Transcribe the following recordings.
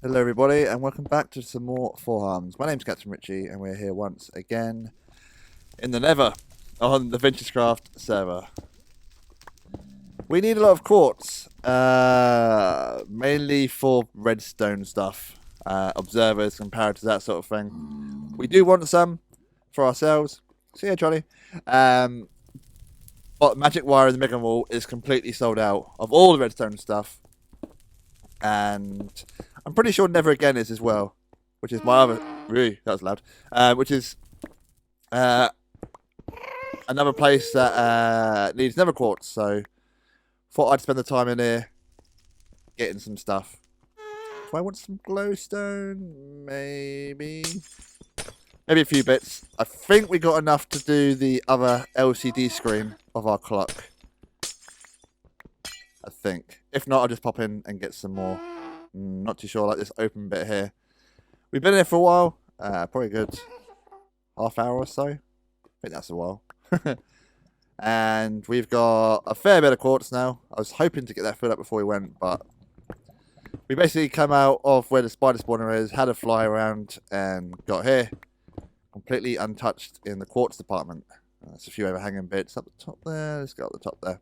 Hello everybody and welcome back to some more Four Arms. My name's Captain Richie and we're here once again in the Nether on the VintageCraft server. We need a lot of quartz, mainly for redstone stuff, observers, comparators, that sort of thing. We do want some for ourselves. See ya, Johnny. Um, but Magic Wire in the Mega Mall is completely sold out of all the redstone stuff. And I'm pretty sure Never Again is as well, which is my other. Really, that was loud. Which is uh, another place that needs Nether Quartz. So thought I'd spend the time in here getting some stuff. Do I want some glowstone? Maybe. Maybe a few bits. I think we got enough to do the other LCD screen of our clock. I think. If not, I'll just pop in and get some more. Not too sure, like this open bit here. We've been here for a while. Probably a good half hour or so. I think that's a while. And we've got a fair bit of quartz now. I was hoping to get that filled up before we went, but we basically come out of where the spider spawner is, had a fly around, and got here. Completely untouched in the quartz department. There's a few overhanging bits up the top there. Let's go up the top there.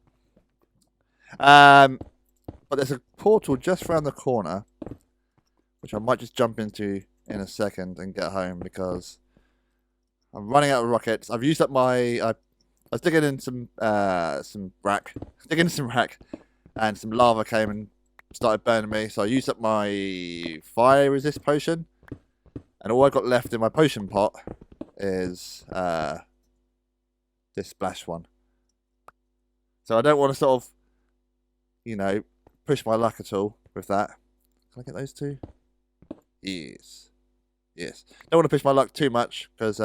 But there's a portal just around the corner, which I might just jump into in a second and get home because I'm running out of rockets. I've used up my. I was digging in some rack, and some lava came and started burning me. So I used up my fire resist potion, and all I got left in my potion pot is this splash one. So I don't want to sort of, push my luck at all with that. Can I get those two? Yes. Yes. Don't want to push my luck too much because,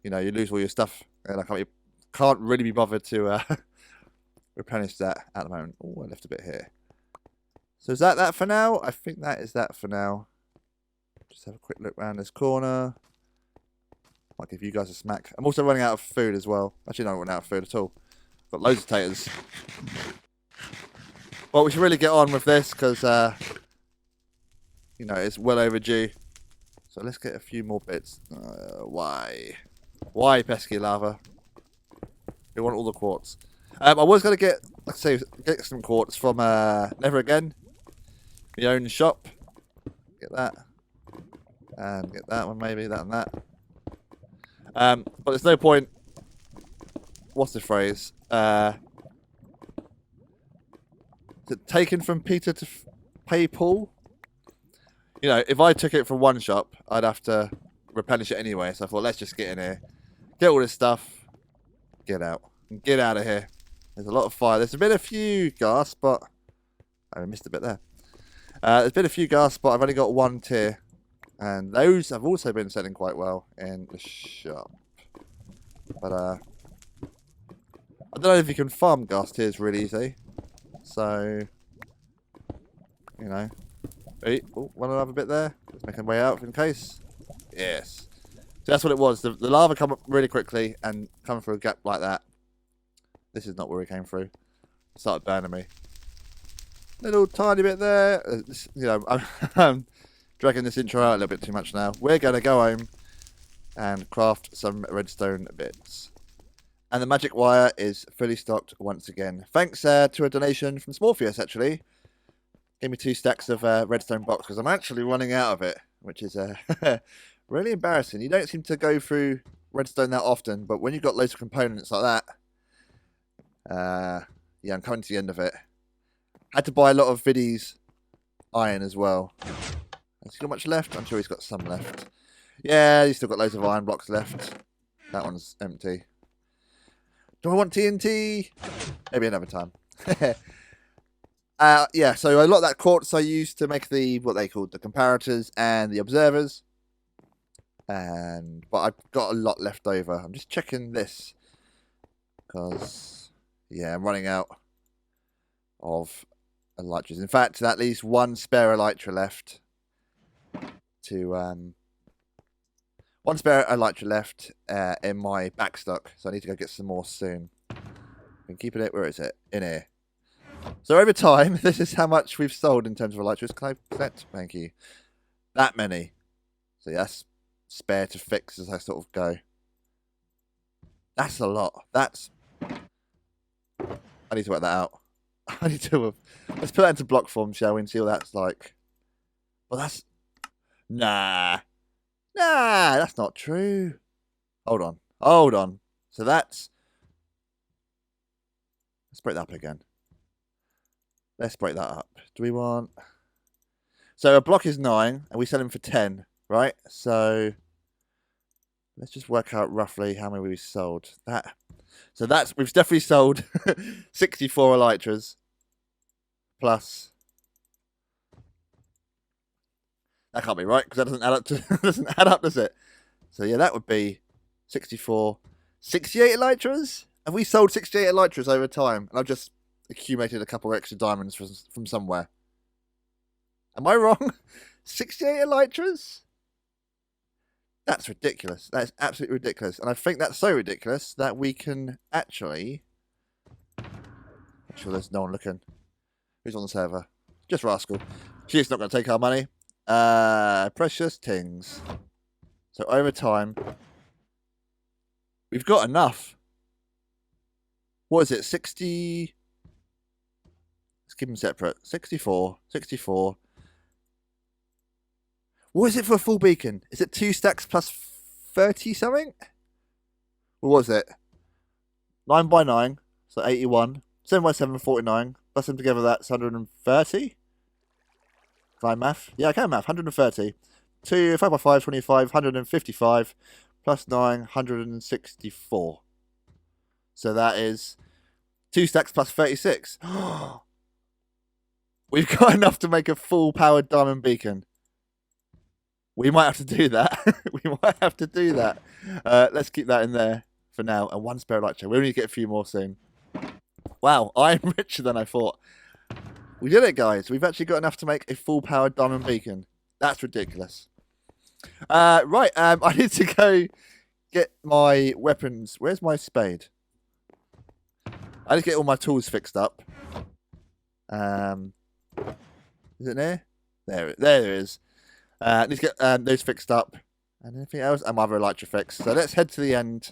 you lose all your stuff and I can't really be bothered to replenish that at the moment. Oh, I left a bit here. So is that for now? I think that is that for now. Just have a quick look around this corner. Might give you guys a smack. I'm also running out of food as well. Actually, no, I'm running out of food at all. Got loads of taters. Well, we should really get on with this because, it's well overdue. So let's get a few more bits. Why? Why pesky lava? We want all the quartz. I was going to get some quartz from Never Again. My own shop. Get that. And get that one maybe, that and that. But there's no point. What's the phrase? Taken from Peter to pay Paul. If I took it from one shop, I'd have to replenish it anyway. So I thought, let's just get in here, get all this stuff, get out, and get out of here. There's a lot of fire. There's been a few gas, but I missed a bit there. There's been a few gas, but I've only got one tier, and those have also been selling quite well in the shop. But I don't know if you can farm gas tiers really easy. So, Hey, one another bit there. Let's make our way out in case. Yes. So that's what it was. The lava come up really quickly and come through a gap like that. This is not where it came through. It started burning me. Little tiny bit there. I'm dragging this intro out a little bit too much now. We're going to go home and craft some redstone bits. And the magic wire is fully stocked once again. Thanks to a donation from Smorpheus, actually. Gave me 2 stacks of redstone box because I'm actually running out of it, which is really embarrassing. You don't seem to go through redstone that often, but when you've got loads of components like that, yeah, I'm coming to the end of it. Had to buy a lot of Viddy's iron as well. Has he got much left? I'm sure he's got some left. Yeah, he's still got loads of iron blocks left. That one's empty. Do I want TNT? Maybe another time. Yeah, so a lot of that quartz I used to make what they called the comparators and the observers. But I've got a lot left over. I'm just checking this. Because, yeah, I'm running out of elytras. In fact, at least one spare elytra left. One spare elytra left in my backstock. So I need to go get some more soon. Been keeping it, where is it? In here. So over time, this is how much we've sold in terms of elytras. Can I collect? Thank you. That many. So that's spare to fix as I sort of go. That's a lot. That's... I need to work that out. I need to... Let's put that into block form, shall we, and see what that's like. Well, that's... Nah. Nah, that's not true. Hold on. Hold on. So that's... Let's break that up again. Let's break that up. Do we want... So a block is 9, and we sell them for 10, right? So let's just work out roughly how many we sold. So that's... We've definitely sold 64 elytras. Plus... That can't be right, because that doesn't add up to... doesn't add up, does it? So yeah, that would be 64... 68 elytras? Have we sold 68 elytras over time? And I've just accumulated a couple of extra diamonds from somewhere. Am I wrong? 68 elytras? That's ridiculous. That is absolutely ridiculous. And I think that's so ridiculous that we can actually... Make sure there's no one looking. Who's on the server? Just Rascal. She's not going to take our money. Precious things. So over time, we've got enough. What is it? 60... Let's keep them separate. 64. 64. What is it for a full beacon? Is it 2 stacks plus 30 something? What was it? 9 by 9. So 81. 7 by 7, 49. Plus them together, that's 130. Can I math? Yeah, I can math. 130. 2, 5 by 5, 25. 155. Plus 9, 164. So that is 2 stacks plus 36. We've got enough to make a full-powered diamond beacon. We might have to do that. We might have to do that. Let's keep that in there for now. And 1 spare elytra. We'll need to get a few more soon. Wow, I'm richer than I thought. We did it, guys. We've actually got enough to make a full-powered diamond beacon. That's ridiculous. Right, I need to go get my weapons. Where's my spade? I need to get all my tools fixed up. Is it near? There it is. I need to get those fixed up. And anything else? And my other elytra fixed. So let's head to the end.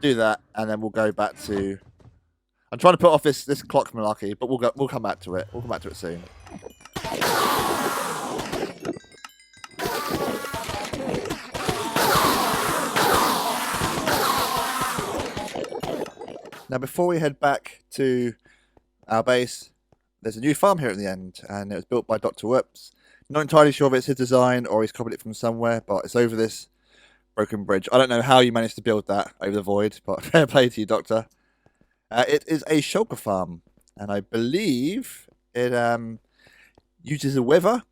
Do that, and then we'll go back to... I'm trying to put off this clock malarkey, but we'll come back to it. We'll come back to it soon. Now, before we head back to our base, there's a new farm here at the end, and it was built by Dr. Whoops. Not entirely sure if it's his design or he's copied it from somewhere, but it's over this broken bridge. I don't know how you managed to build that over the void, but fair play to you, Doctor. It is a shulker farm, and I believe it uses a wither.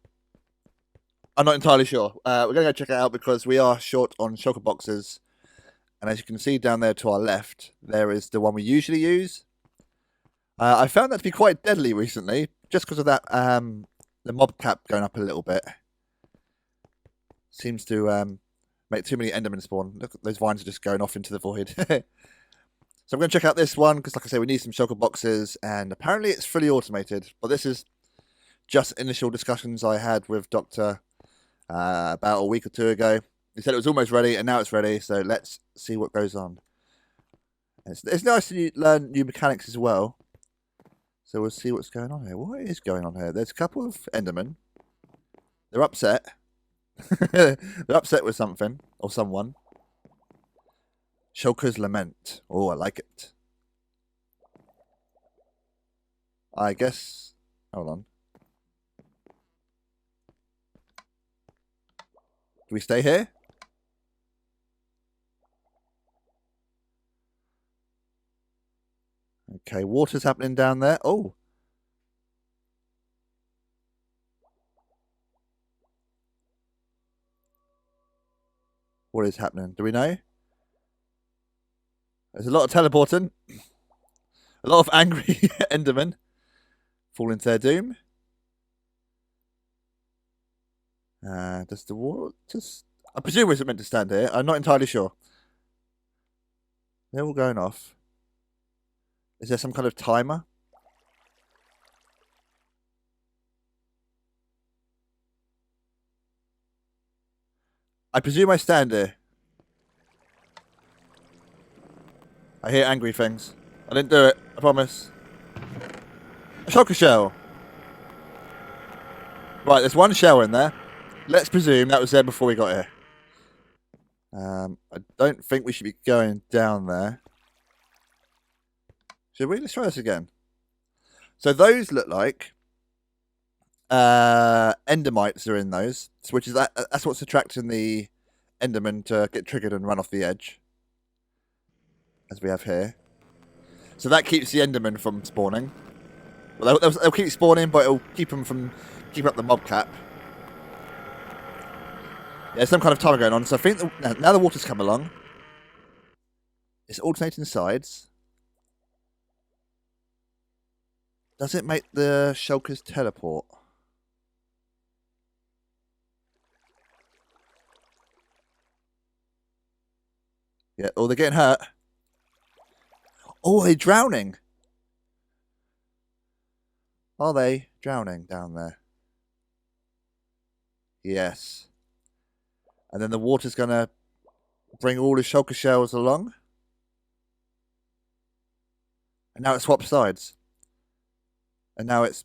I'm not entirely sure. We're going to go check it out because we are short on shulker boxes. And as you can see down there to our left, there is the one we usually use. I found that to be quite deadly recently, just because of that the mob cap going up a little bit. Seems to make too many endermen spawn. Look, those vines are just going off into the void. So I'm going to check out this one, because like I say, we need some shulker boxes, and apparently it's fully automated. But this is just initial discussions I had with Doctor about a week or 2 ago. He said it was almost ready, and now it's ready, so let's see what goes on. It's nice to learn new mechanics as well. So we'll see what's going on here. What is going on here? There's a couple of endermen. They're upset. They're upset with something, or someone. Shulker's Lament. Oh, I like it. I guess... Hold on. Do we stay here? Okay, water's happening down there. Oh. What is happening? Do we know? There's a lot of teleporting. A lot of angry endermen falling to their doom. Does the water... I presume we're meant to stand here. I'm not entirely sure. They're all going off. Is there some kind of timer? I presume I stand here. I hear angry things. I didn't do it, I promise. A shulker shell. Right, there's one shell in there. Let's presume that was there before we got here. I don't think we should be going down there. Should we? Let's try this again. So those look like endermites are in those, which is that's what's attracting the enderman to get triggered and run off the edge, as we have here. So that keeps the enderman from spawning. Well, they'll keep spawning, but it'll keep them from keeping up the mob cap. Yeah, some kind of timer going on. So I think now the water's come along. It's alternating sides. Does it make the shulkers teleport? Yeah, oh, they're getting hurt. Oh, they're drowning. Are they drowning down there? Yes. And then the water's going to bring all the shulker shells along. And now it swaps sides. And now it's...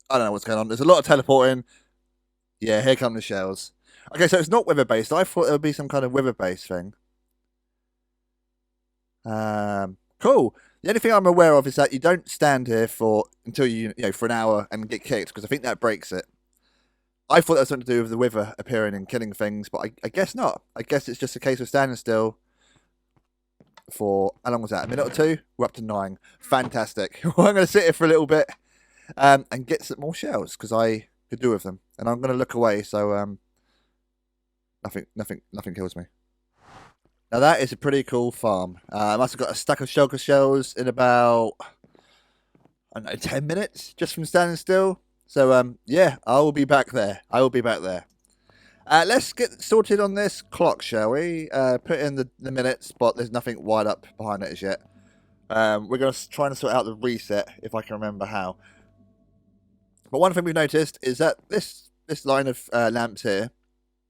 I don't know what's going on. There's a lot of teleporting. Yeah, here come the shells. Okay, so it's not wither-based. I thought it would be some kind of wither-based thing. Cool. The only thing I'm aware of is that you don't stand here for until you know for an hour and get kicked, because I think that breaks it. I thought that was something to do with the wither appearing and killing things, but I guess not. I guess it's just a case of standing still for, how long was that, a minute or two? We're up to 9. Fantastic. Well, I'm going to sit here for a little bit and get some more shells, because I could do with them. And I'm going to look away, so nothing kills me. Now that is a pretty cool farm. I must have got a stack of shulker shells in about, I don't know, 10 minutes just from standing still. So yeah, I will be back there. I will be back there. Let's get sorted on this clock, shall we? Put in the minutes, but there's nothing wired up behind it as yet. We're going to try and sort out the reset, if I can remember how. But one thing we've noticed is that this line of lamps here,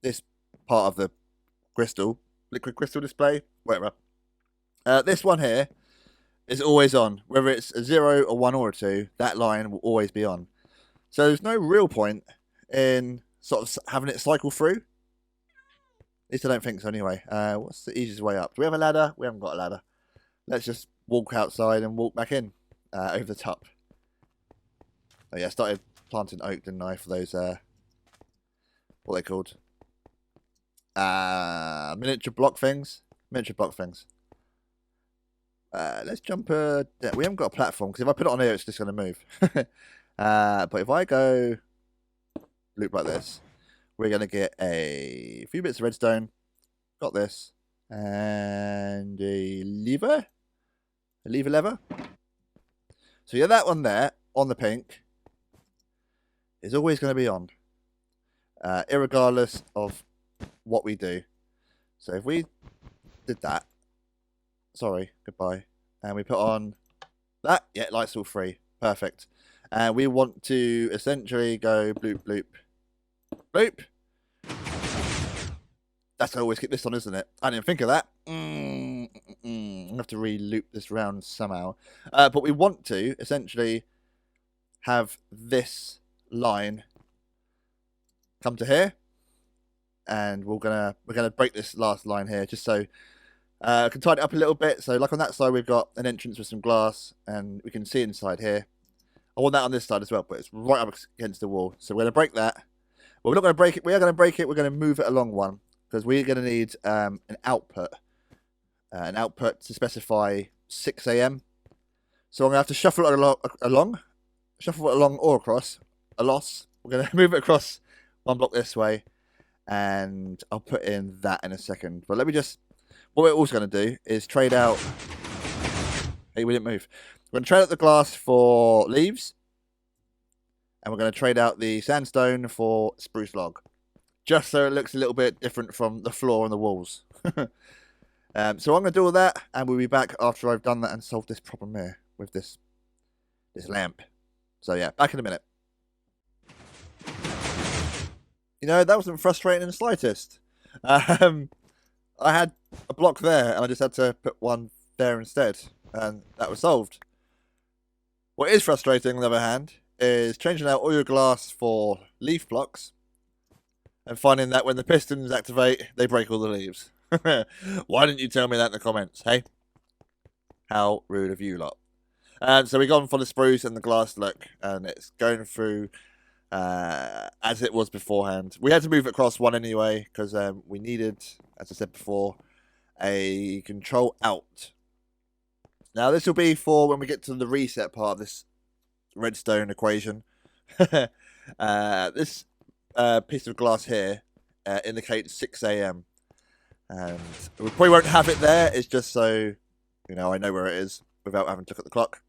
this part of the crystal, liquid crystal display, whatever. This one here is always on. Whether it's a 0, a 1 or a 2, that line will always be on. So there's no real point in sort of having it cycle through. At least I don't think so anyway. What's the easiest way up? Do we have a ladder? We haven't got a ladder. Let's just walk outside and walk back in over the top. Oh yeah, I started planting oak, didn't I, for those, what are they called? Miniature block things. Miniature block things. Let's jump. We haven't got a platform, because if I put it on here, it's just going to move. But if I go loop like this, we're going to get a few bits of redstone. Got this. And a lever. A lever. So yeah, that one there, on the pink, is always going to be on. Irregardless of what we do. So if we did that, sorry, goodbye, and we put on that, yeah, lights all free, perfect. And we want to essentially go bloop bloop bloop. That's how I always keep this on, isn't it? I didn't think of that. I'm gonna have to re-loop this round somehow. But we want to essentially have this line come to here. And we're gonna break this last line here, just so I can tidy it up a little bit. So like on that side, we've got an entrance with some glass, and we can see inside here. I want that on this side as well, but it's right up against the wall. So we're gonna break that. Well, we're not gonna break it. We are gonna break it. We're gonna move it along one, because we're gonna need an output to specify 6 AM. So I'm gonna have to shuffle it along or across a loss. We're gonna move it across one block this way. And I'll put in that in a second. But let me just... What we're also going to do is trade out... Hey, we didn't move. We're going to trade out the glass for leaves. And we're going to trade out the sandstone for spruce log. Just so it looks a little bit different from the floor and the walls. So I'm going to do all that. And we'll be back after I've done that and solved this problem here. With this lamp. So yeah, back in a minute. You know, that wasn't frustrating in the slightest. I had a block there, and I just had to put one there instead, and that was solved. What is frustrating, on the other hand, is changing out all your glass for leaf blocks, and finding that when the pistons activate, they break all the leaves. Why didn't you tell me that in the comments, hey? How rude of you lot. And so we've gone for the spruce and the glass look, and it's going through as it was beforehand. We had to move it across one anyway, because we needed, as I said before, a control out. Now this will be for when we get to the reset part of this redstone equation. This piece of glass here indicates 6 AM. And we probably won't have it there, it's just so, you know, I know where it is without having to look at the clock.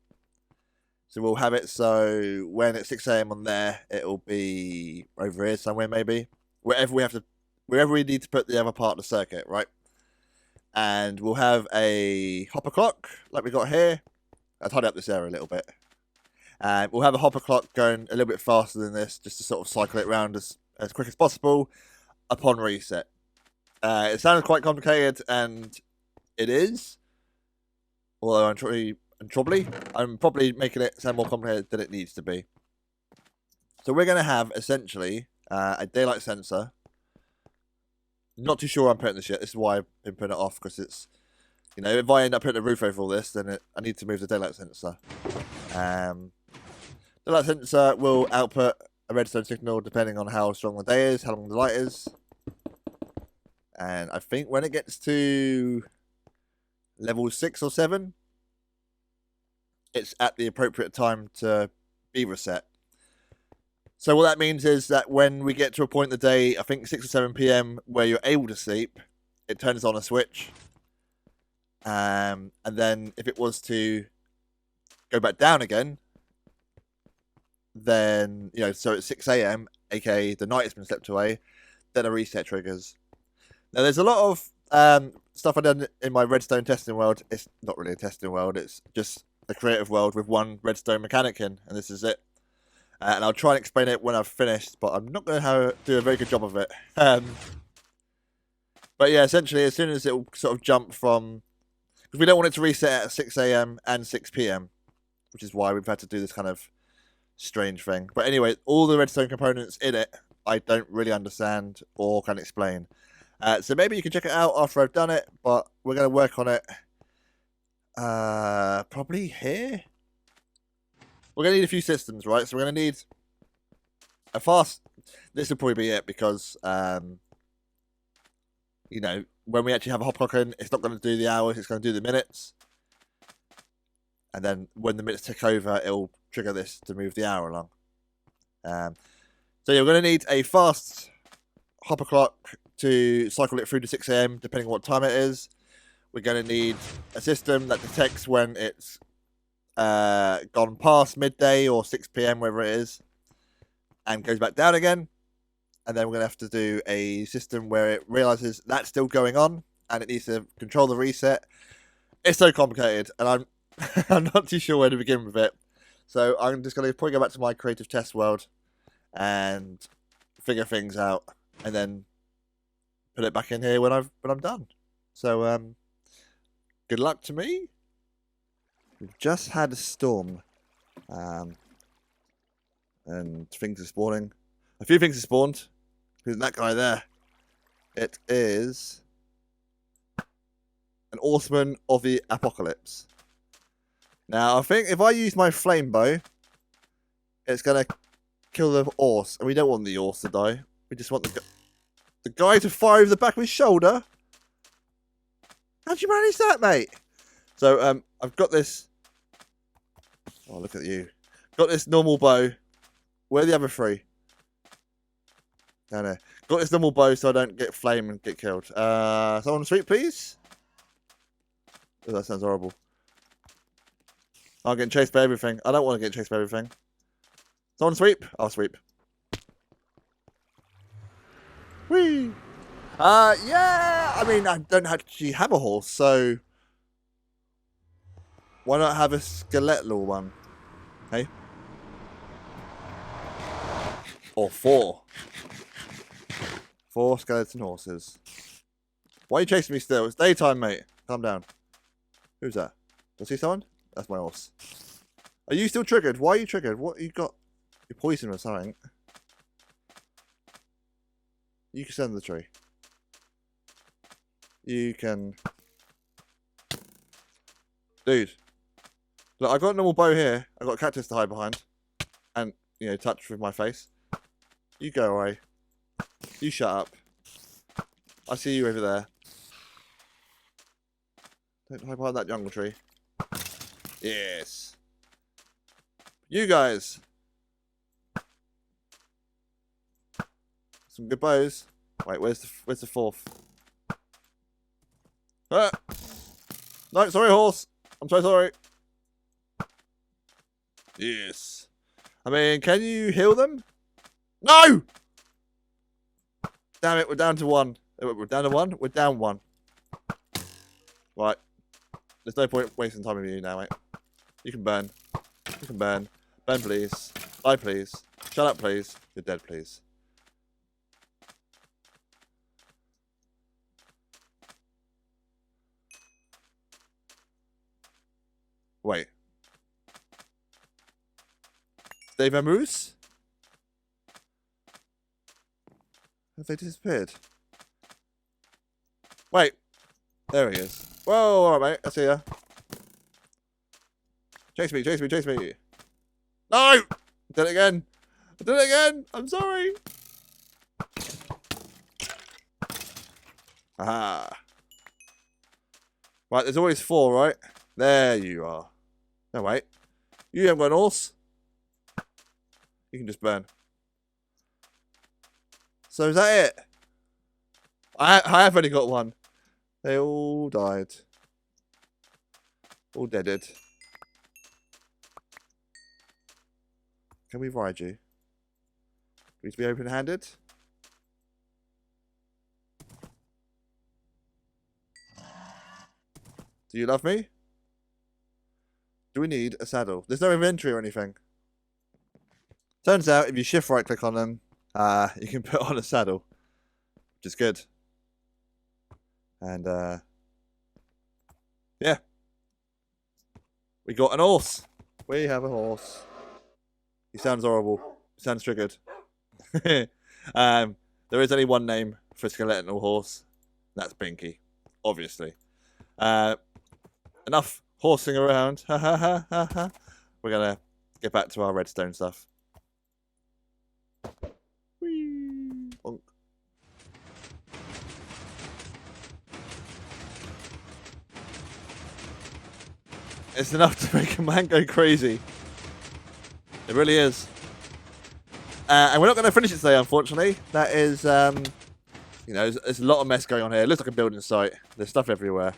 So we'll have it so when it's 6 AM on there, it'll be over here somewhere maybe. Wherever we need to put the other part of the circuit, right? And we'll have a hopper clock like we got here. I'll tidy up this area a little bit. And we'll have a hopper clock going a little bit faster than this, just to sort of cycle it around as quick as possible upon reset. It sounds quite complicated, and it is. Although I'm probably making it sound more complicated than it needs to be. So we're going to have, essentially, a daylight sensor. Not too sure I'm putting this yet. This is why I've been putting it off, because it's, you know, if I end up putting a roof over all this, then I need to move the daylight sensor. Daylight sensor will output a redstone signal depending on how strong the day is, how long the light is. And I think when it gets to level 6 or 7, it's at the appropriate time to be reset. So what that means is that when we get to a point in the day, I think 6 or 7 PM, where you're able to sleep, it turns on a switch. And then if it was to go back down again, then, you know, so it's 6 AM, aka the night has been slept away, then a reset triggers. Now there's a lot of stuff I've done in my redstone testing world. It's not really a testing world, it's just a creative world with one redstone mechanic in, and this is it. And I'll try and explain it when I've finished, but I'm not going to do a very good job of it. But yeah, essentially, as soon as it will sort of jump from... Because we don't want it to reset at 6 AM and 6 PM, which is why we've had to do this kind of strange thing. But anyway, all the redstone components in it, I don't really understand or can explain. So maybe you can check it out after I've done it, but we're going to work on it probably here. We're going to need a few systems, right? So we're going to need a fast... This will probably be it, because, you know, when we actually have a hop clock in, it's not going to do the hours, it's going to do the minutes. And then when the minutes tick over, it'll trigger this to move the hour along. So you're going to need a fast hopper clock to cycle it through to 6 AM, depending on what time it is. We're going to need a system that detects when it's gone past midday or 6 PM, wherever it is, and goes back down again. And then we're going to have to do a system where it realizes that's still going on and it needs to control the reset. It's so complicated, and I'm I'm not too sure where to begin with it. So I'm just going to probably go back to my creative test world and figure things out, and then put it back in here when I'm done. So good luck to me. We've just had a storm, and things are spawning. A few things have spawned. Who's that guy there? It is an Horseman of the Apocalypse. Now, I think if I use my flame bow, it's going to kill the horse. And we don't want the horse to die. We just want the guy to fire over the back of his shoulder. How'd you manage that, mate? So, I've got this... Oh, look at you. Got this normal bow. Where are the other three? No. Got this normal bow so I don't get flame and get killed. Someone sweep, please? Oh, that sounds horrible. I'm getting chased by everything. I don't want to get chased by everything. Someone sweep? I'll sweep. Whee! Yeah! I mean, I don't actually have a horse, so... Why not have a skeletal one? Hey? Or 4. 4 skeleton horses. Why are you chasing me still? It's daytime, mate. Calm down. Who's that? Do I see someone? That's my horse. Are you still triggered? Why are you triggered? What you got? You're poisoned or something. You can stand the tree. You can... Dude. Look, I've got a normal bow here. I've got a cactus to hide behind. And, you know, touch with my face. You go away. You shut up. I see you over there. Don't hide behind that jungle tree. Yes. You guys. Some good bows. Wait, where's the fourth? Ah! No, sorry, horse. I'm so sorry. Yes. I mean, can you heal them? No! Damn it, we're down to 1. We're down to 1? We're down 1. Right. There's no point wasting time with you now, mate. You can burn. You can burn. Burn, please. Die, please. Shut up, please. You're dead, please. Wait. They vamoose? Have they disappeared? Wait. There he is. Whoa, alright, mate. I see ya. Chase me, chase me, chase me. No! I did it again. I did it again. I'm sorry. Aha. Right, there's always 4, right? There you are. No, wait. You haven't got an horse. You can just burn. So is that it? I have only got 1. They all died. All deaded. Can we ride you? Need to be open-handed? Do you love me? Do we need a saddle? There's no inventory or anything. Turns out if you shift right click on them, you can put on a saddle. Which is good. And yeah. We got an horse. We have a horse. He sounds horrible. He sounds triggered. There is only one name for a skeletal horse. That's Binky. Obviously. Enough horsing around. Ha ha ha ha ha. We're gonna get back to our redstone stuff. Whee! Bonk. It's enough to make a man go crazy. It really is. And we're not going to finish it today, unfortunately. That is, you know, there's a lot of mess going on here. It looks like a building site. There's stuff everywhere.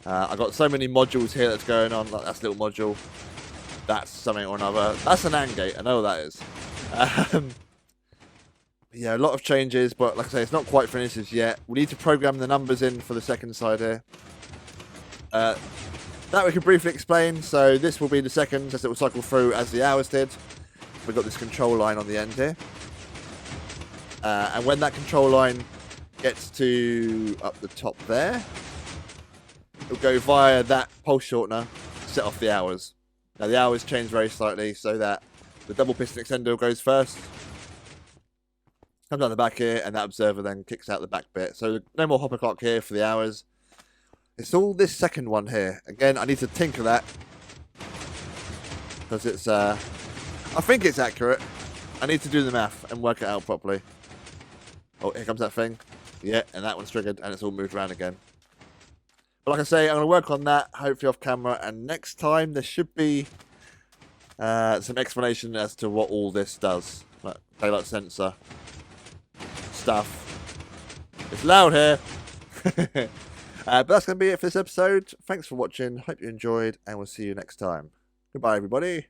I've got so many modules here that's going on. Like, that's a little module. That's something or another. That's an AND gate. I know what that is. Yeah, a lot of changes, but like I say, it's not quite finished as yet. We need to program the numbers in for the second side here. That we can briefly explain. So this will be the second, as it will cycle through as the hours did. We've got this control line on the end here. And when that control line gets to up the top there, it'll go via that pulse shortener to set off the hours. Now the hours change very slightly so that the double piston extender goes first. Comes down the back here, and that observer then kicks out the back bit. So no more hopper clock here for the hours. It's all this second one here. Again, I need to tinker that. Because it's, I think it's accurate. I need to do the math and work it out properly. Oh, here comes that thing. Yeah, and that one's triggered, and it's all moved around again. But like I say, I'm going to work on that, hopefully off camera. And next time, there should be some explanation as to what all this does. Like daylight sensor stuff. It's loud here. But that's going to be it for this episode. Thanks for watching. Hope you enjoyed, and we'll see you next time. Goodbye, everybody.